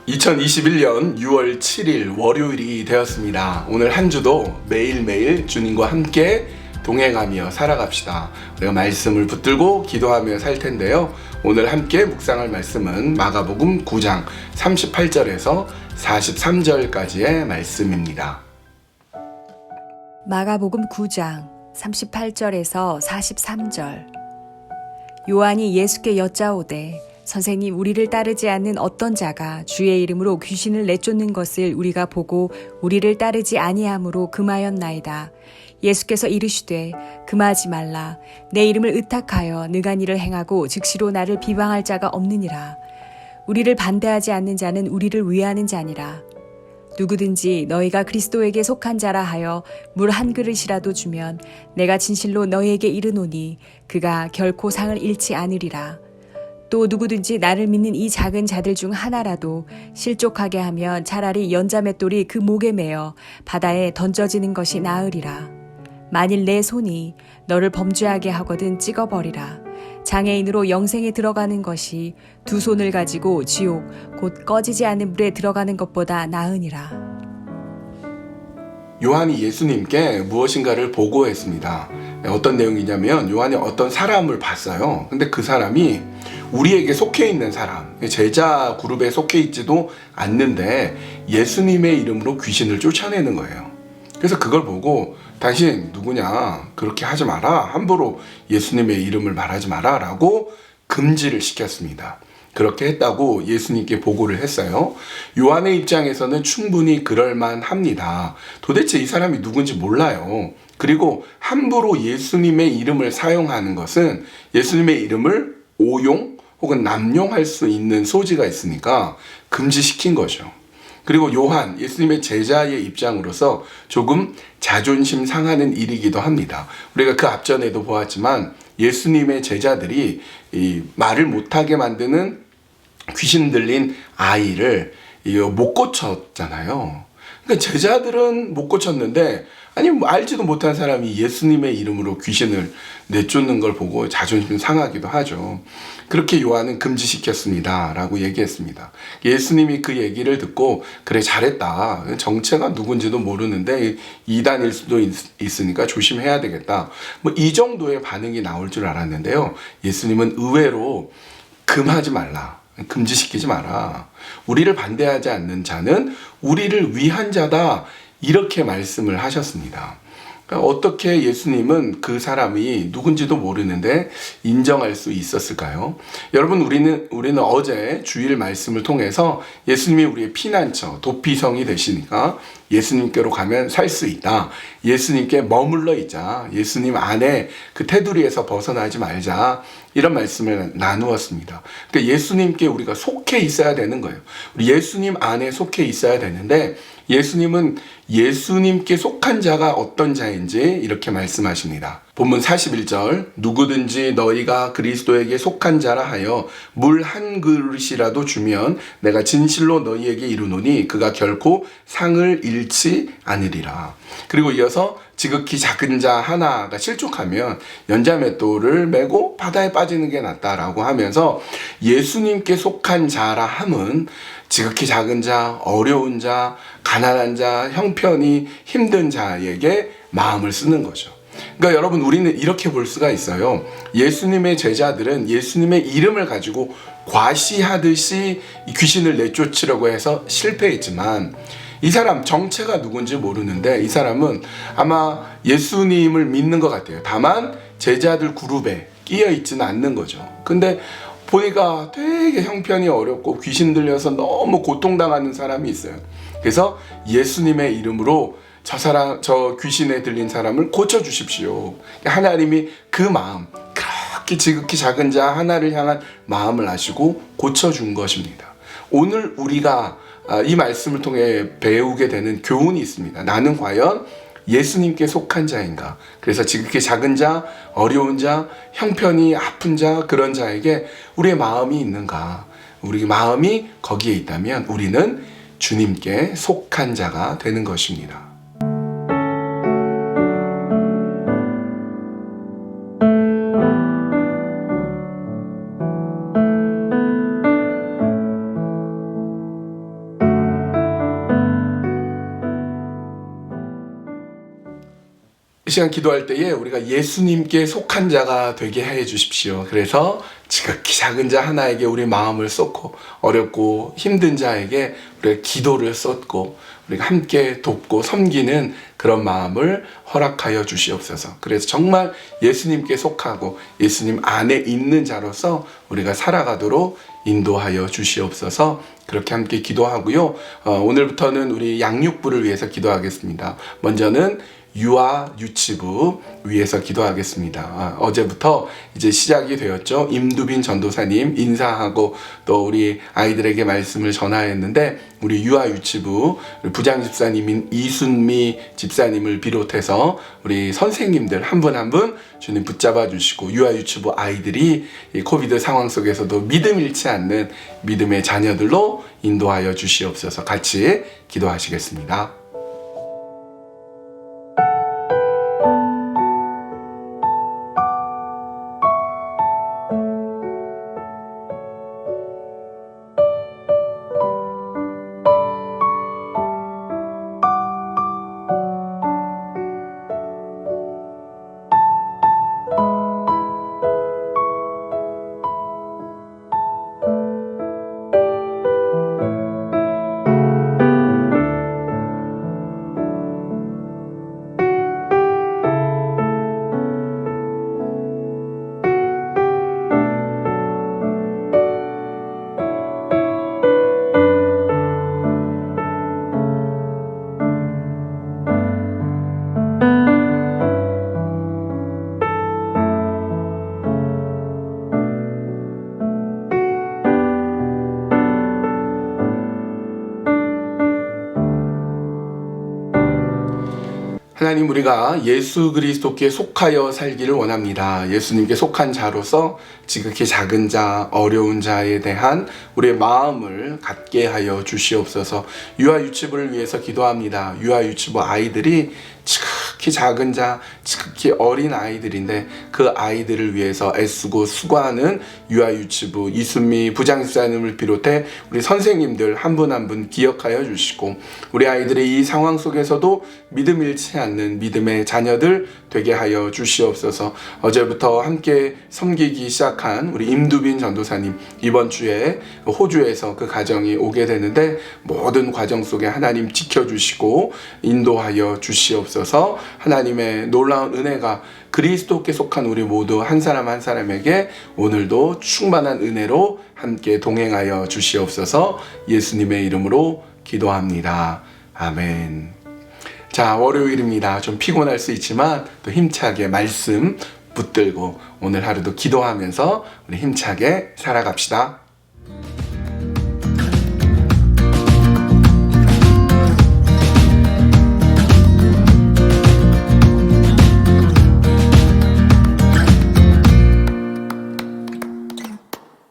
2021년 6월 7일 월요일이 되었습니다. 오늘 한 주도 매일매일 주님과 함께 동행하며 살아갑시다. 우리가 말씀을 붙들고 기도하며 살 텐데요. 오늘 함께 묵상할 말씀은 마가복음 9장 38절에서 43절까지의 말씀입니다. 마가복음 9장 38절에서 43절. 요한이 예수께 여짜오되 선생님, 우리를 따르지 않는 어떤 자가 주의 이름으로 귀신을 내쫓는 것을 우리가 보고 우리를 따르지 아니함으로 금하였나이다. 예수께서 이르시되 금하지 말라. 내 이름을 의탁하여 능한 일을 행하고 즉시로 나를 비방할 자가 없느니라. 우리를 반대하지 않는 자는 우리를 위하는 자니라. 누구든지 너희가 그리스도에게 속한 자라 하여 물 한 그릇이라도 주면 내가 진실로 너희에게 이르노니 그가 결코 상을 잃지 않으리라. 또 누구든지 나를 믿는 이 작은 자들 중 하나라도 실족하게 하면 차라리 연자맷돌이 그 목에 매어 바다에 던져지는 것이 나으리라. 만일 내 손이 너를 범죄하게 하거든 찍어버리라. 장애인으로 영생에 들어가는 것이 두 손을 가지고 지옥 곧 꺼지지 않는 물에 들어가는 것보다 나으니라. 요한이 예수님께 무엇인가를 보고했습니다. 어떤 내용이냐면 요한이 어떤 사람을 봤어요. 근데 그 사람이 우리에게 속해 있는 사람, 제자 그룹에 속해 있지도 않는데 예수님의 이름으로 귀신을 쫓아내는 거예요. 그래서 그걸 보고 당신 누구냐, 그렇게 하지 마라, 함부로 예수님의 이름을 말하지 마라 라고 금지를 시켰습니다. 그렇게 했다고 예수님께 보고를 했어요. 요한의 입장에서는 충분히 그럴만합니다. 도대체 이 사람이 누군지 몰라요. 그리고 함부로 예수님의 이름을 사용하는 것은 예수님의 이름을 오용 혹은 남용할 수 있는 소지가 있으니까 금지시킨 거죠. 그리고 요한, 예수님의 제자의 입장으로서 조금 자존심 상하는 일이기도 합니다. 우리가 그 앞전에도 보았지만 예수님의 제자들이 이 말을 못하게 만드는 귀신 들린 아이를 못 고쳤잖아요. 그러니까 제자들은 못 고쳤는데 아니 알지도 못한 사람이 예수님의 이름으로 귀신을 내쫓는 걸 보고 자존심 상하기도 하죠. 그렇게 요한은 금지시켰습니다 라고 얘기했습니다. 예수님이 그 얘기를 듣고 그래 잘했다, 정체가 누군지도 모르는데 이단일 수도 있으니까 조심해야 되겠다, 뭐 이 정도의 반응이 나올 줄 알았는데요. 예수님은 의외로 금하지 말라, 금지시키지 마라, 우리를 반대하지 않는 자는 우리를 위한 자다, 이렇게 말씀을 하셨습니다. 그러니까 어떻게 예수님은 그 사람이 누군지도 모르는데 인정할 수 있었을까요? 여러분, 우리는 어제 주일 말씀을 통해서 예수님이 우리의 피난처, 도피성이 되시니까 예수님께로 가면 살 수 있다, 예수님께 머물러 있자, 예수님 안에 그 테두리에서 벗어나지 말자, 이런 말씀을 나누었습니다. 그러니까 예수님께 우리가 속해 있어야 되는 거예요. 우리 예수님 안에 속해 있어야 되는데 예수님은 예수님께 속한 자가 어떤 자인지 이렇게 말씀하십니다. 본문 41절, 누구든지 너희가 그리스도에게 속한 자라 하여 물 한 그릇이라도 주면 내가 진실로 너희에게 이르노니 그가 결코 상을 잃지 않으리라. 그리고 이어서 지극히 작은 자 하나가 실족하면 연자맷돌을 메고 바다에 빠지는 게 낫다라고 하면서 예수님께 속한 자라 함은 지극히 작은 자, 어려운 자, 가난한 자, 형편이 힘든 자에게 마음을 쓰는 거죠. 그러니까 여러분, 우리는 이렇게 볼 수가 있어요. 예수님의 제자들은 예수님의 이름을 가지고 과시하듯이 귀신을 내쫓으려고 해서 실패했지만 이 사람 정체가 누군지 모르는데 이 사람은 아마 예수님을 믿는 것 같아요. 다만 제자들 그룹에 끼어 있지는 않는 거죠. 근데 보니까 되게 형편이 어렵고 귀신 들려서 너무 고통당하는 사람이 있어요. 그래서 예수님의 이름으로 저 귀신에 들린 사람을 고쳐주십시오. 하나님이 그 마음, 그렇게 지극히 작은 자 하나를 향한 마음을 아시고 고쳐준 것입니다. 오늘 우리가 이 말씀을 통해 배우게 되는 교훈이 있습니다. 나는 과연 예수님께 속한 자인가? 그래서 지극히 작은 자, 어려운 자, 형편이 아픈 자, 그런 자에게 우리의 마음이 있는가? 우리 마음이 거기에 있다면 우리는 주님께 속한 자가 되는 것입니다. 이 시간 기도할 때에 우리가 예수님께 속한 자가 되게 해 주십시오. 그래서 지극히 작은 자 하나에게 우리 마음을 쏟고 어렵고 힘든 자에게 우리가 기도를 쏟고 우리가 함께 돕고 섬기는 그런 마음을 허락하여 주시옵소서. 그래서 정말 예수님께 속하고 예수님 안에 있는 자로서 우리가 살아가도록 인도하여 주시옵소서. 그렇게 함께 기도하고요. 오늘부터는 우리 양육부를 위해서 기도하겠습니다. 먼저는 유아 유치부 위해서 기도하겠습니다. 어제부터 이제 시작이 되었죠. 임두빈 전도사님 인사하고 또 우리 아이들에게 말씀을 전하였는데 우리 유아 유치부 부장 집사님인 이순미 집사님을 비롯해서 우리 선생님들 한 분 한 분 주님 붙잡아 주시고 유아 유치부 아이들이 이 코비드 상황 속에서도 믿음 잃지 않는 믿음의 자녀들로 인도하여 주시옵소서. 같이 기도하시겠습니다. 하나님, 우리가 예수 그리스도께 속하여 살기를 원합니다. 예수님께 속한 자로서 지극히 작은 자, 어려운 자에 대한 우리의 마음을 갖게 하여 주시옵소서. 유아 유치부를 위해서 기도합니다. 유아 유치부 아이들이 지극히 작은 자, 지극히 어린 아이들인데 그 아이들을 위해서 애쓰고 수고하는 유아 유치부 이순미 부장집사님을 비롯해 우리 선생님들 한 분 한 분 기억하여 주시고 우리 아이들의 이 상황 속에서도 믿음 잃지 않는 믿음의 자녀들 되게 하여 주시옵소서. 어제부터 함께 섬기기 시작한 우리 임두빈 전도사님 이번 주에 호주에서 그 가정이 오게 되는데 모든 과정 속에 하나님 지켜주시고 인도하여 주시옵소서. 하나님의 놀라운 은혜가 그리스도께 속한 우리 모두 한 사람 한 사람에게 오늘도 충만한 은혜로 함께 동행하여 주시옵소서. 예수님의 이름으로 기도합니다. 아멘. 자, 월요일입니다. 좀 피곤할 수 있지만 또 힘차게 말씀 붙들고 오늘 하루도 기도하면서 우리 힘차게 살아갑시다.